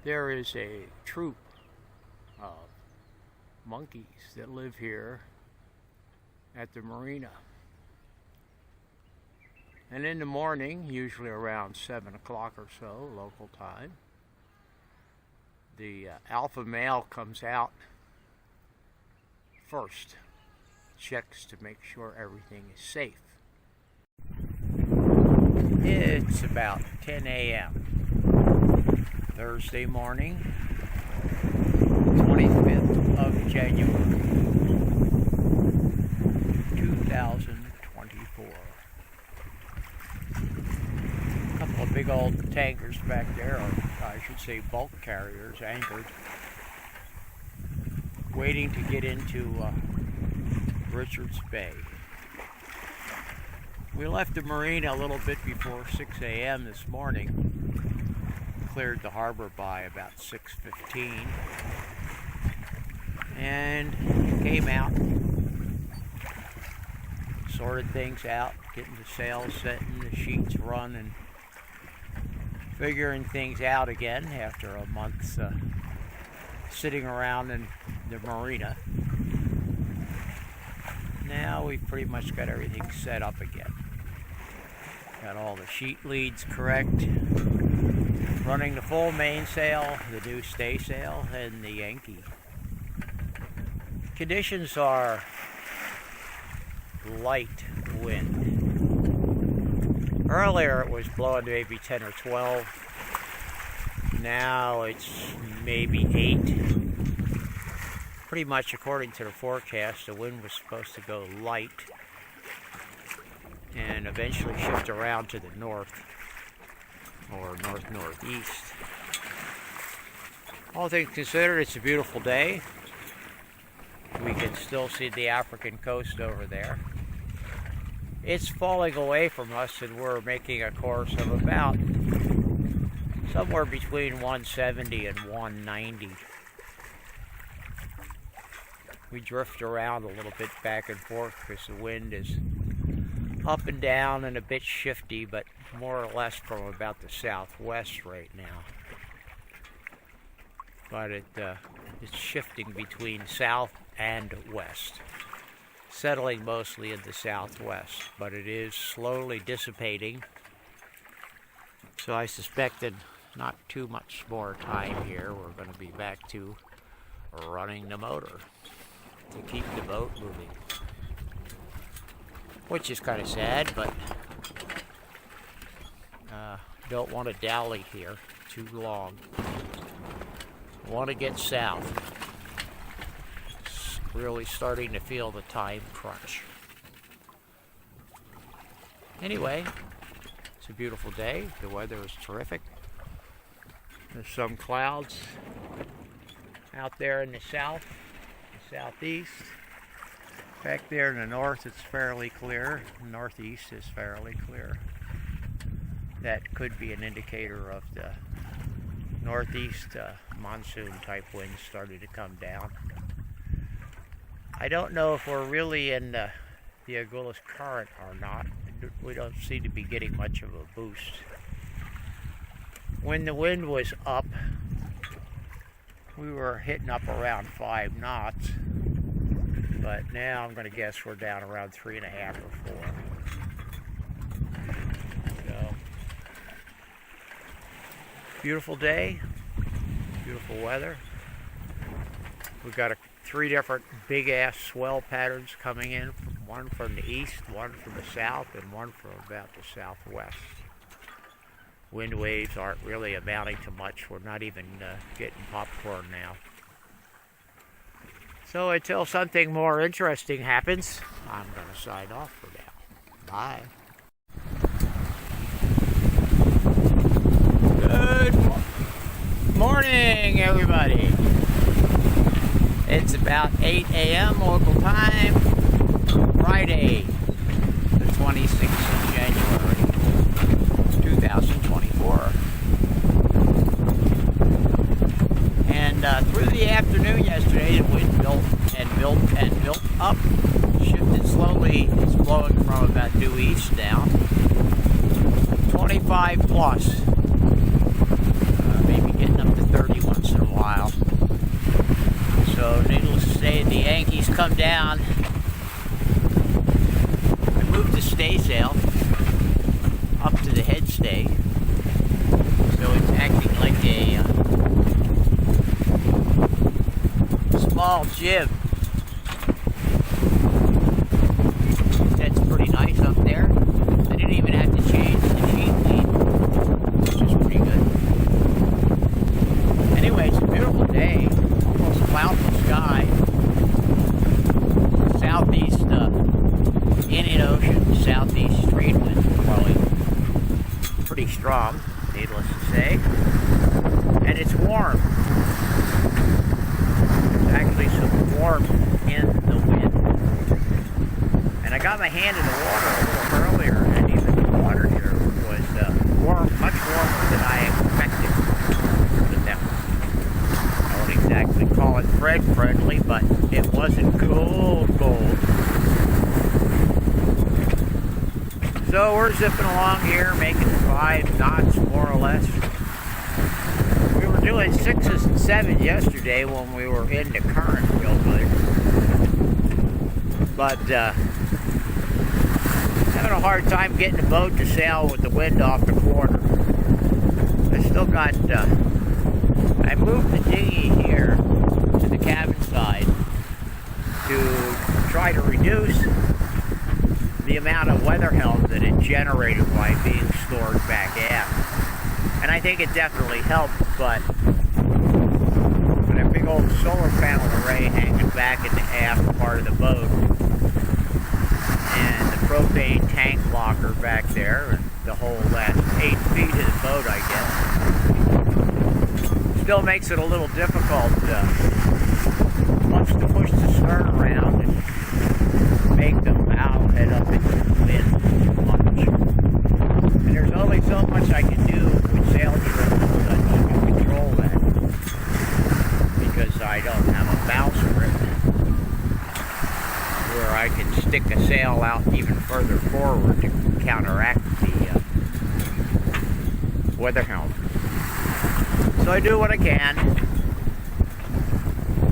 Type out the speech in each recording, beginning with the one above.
There is a troop of monkeys that live here at the marina. And in the morning, usually around 7 o'clock or so, local time, the alpha male comes out first, checks to make sure everything is safe. It's about 10 a.m. Thursday morning, 25th of January, 2024. A couple of big old tankers back there, or I should say bulk carriers, anchored, waiting to get into Richards Bay. We left the marina a little bit before 6 a.m. this morning. Cleared the harbor by about 6:15 and came out, sorted things out, getting the sails set and the sheets run, and figuring things out again after a month's sitting around in the marina. Now we've pretty much got everything set up again. Got all the sheet leads correct. Running the full mainsail, the new staysail, and the Yankee. Conditions are light wind. Earlier it was blowing maybe 10 or 12. Now it's maybe 8. Pretty much according to the forecast, the wind was supposed to go light and eventually shift around to the north or north-northeast. All things considered, it's a beautiful day. We can still see the African coast over there. It's falling away from us, and we're making a course of about somewhere between 170 and 190. We drift around a little bit back and forth because the wind is up and down and a bit shifty, but more or less from about the southwest right now. But it's shifting between south and west, settling mostly in the southwest, but it is slowly dissipating. So I suspect that not too much more time here, we're going to be back to running the motor to keep the boat moving. Which is kind of sad, but don't want to dally here too long. Want to get south. Really starting to feel the time crunch. Anyway, it's a beautiful day. The weather is terrific. There's some clouds out there in the south, the southeast. Back there in the north, it's fairly clear. Northeast is fairly clear. That could be an indicator of the northeast monsoon type winds starting to come down. I don't know if we're really in the Agulhas Current or not. We don't seem to be getting much of a boost. When the wind was up, we were hitting up around 5 knots. But now I'm going to guess we're down around 3.5 or 4. So, beautiful day, beautiful weather. We've got 3 different big-ass swell patterns coming in, one from the east, one from the south, and one from about the southwest. Wind waves aren't really amounting to much. We're not even getting popcorn now. So until something more interesting happens, I'm going to sign off for now. Bye. Good morning, everybody. It's about 8 a.m. local time, Friday, the 26th of January, 2024. And through the afternoon yesterday, the wind built and built up, shifted slowly. It's blowing from about due east now, 25 plus, maybe getting up to 31. come down. I moved the staysail up to the head stay, so it's acting like a small jib. That's pretty nice up there. I didn't even have to change the sheet lead, which is pretty good. Anyway, it's a beautiful day, almost cloudless sky. Southeast Indian Ocean, southeast trade wind blowing pretty strong, needless to say. And it's warm. There's actually some warmth in the wind. And I got my hand in the water a little earlier, and even the water here was warm, much warmer than I expected. But that, I won't exactly call it Fred friendly, but it wasn't cold. So we're zipping along here, making 5 knots more or less. We were doing 6s and 7s yesterday when we were in the current real good. But having a hard time getting the boat to sail with the wind off the quarter. I still got, I moved the dinghy here to the cabin side to try to reduce the amount of weather helm that it generated by being stored back aft. And I think it definitely helped, but with a big old solar panel array hanging back in the aft part of the boat, and the propane tank locker back there, and the whole last 8 feet of the boat, I guess, still makes it a little difficult once to push the stern around and make the bow head up into the wind much. And there's only so much I can do with sail trim to control that, because I don't have a bowsprit where I can stick a sail out even further forward to counteract the weather helm. So I do what I can,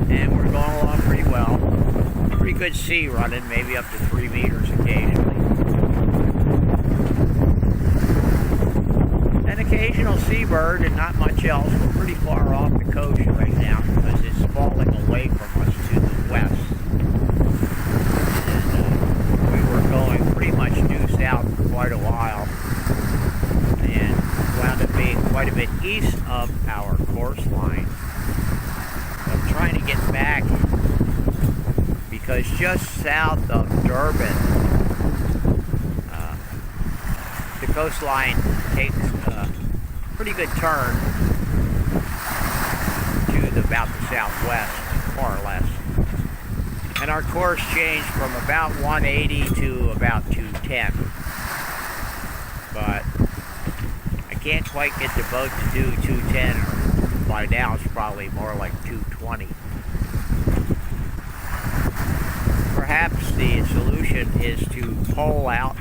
and we're going along pretty well. Pretty good sea running, maybe up to 3 meters occasionally. An occasional seabird and not much else. We're pretty far off the coast right now because it's falling away from us to the west. And we were going pretty much due south for quite a while, and wound up being quite a bit east of our course line. I'm trying to get back, because just south of Durban, the coastline takes a pretty good turn to about the southwest, more or less. And our course changed from about 180 to about 210. But I can't quite get the boat to do 210, or by now it's probably more like 220. Perhaps the solution is to pole out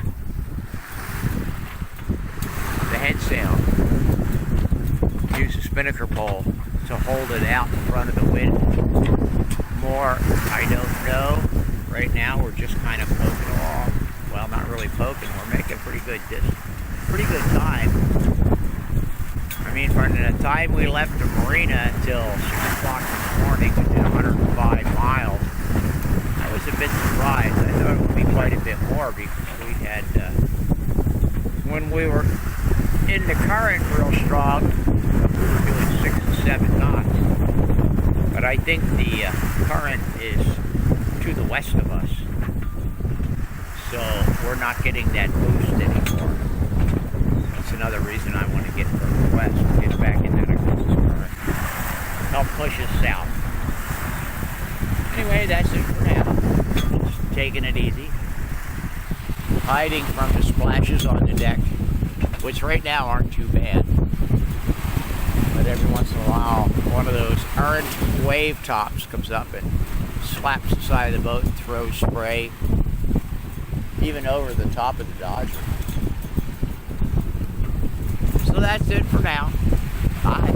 the head sail, use a spinnaker pole to hold it out in front of the wind more. I don't know. Right now we're just kind of poking along. Well, not really poking, we're making pretty good time. I mean, from the time we left the marina until 6 o'clock in the morning, we did 105 miles. I was a bit surprised. I thought it would be quite a bit more, because we had, when we were in the current real strong, we were doing 6 and 7 knots. But I think the current is to the west of us, so we're not getting that boost anymore. That's another reason I want to get further west, get back in that current. Help push us south. Anyway, that's it for now. Just taking it easy. Hiding from the splashes on the deck, which right now aren't too bad. But every once in a while, one of those errant wave tops comes up and slaps the side of the boat and throws spray even over the top of the Dodger. So that's it for now. Bye.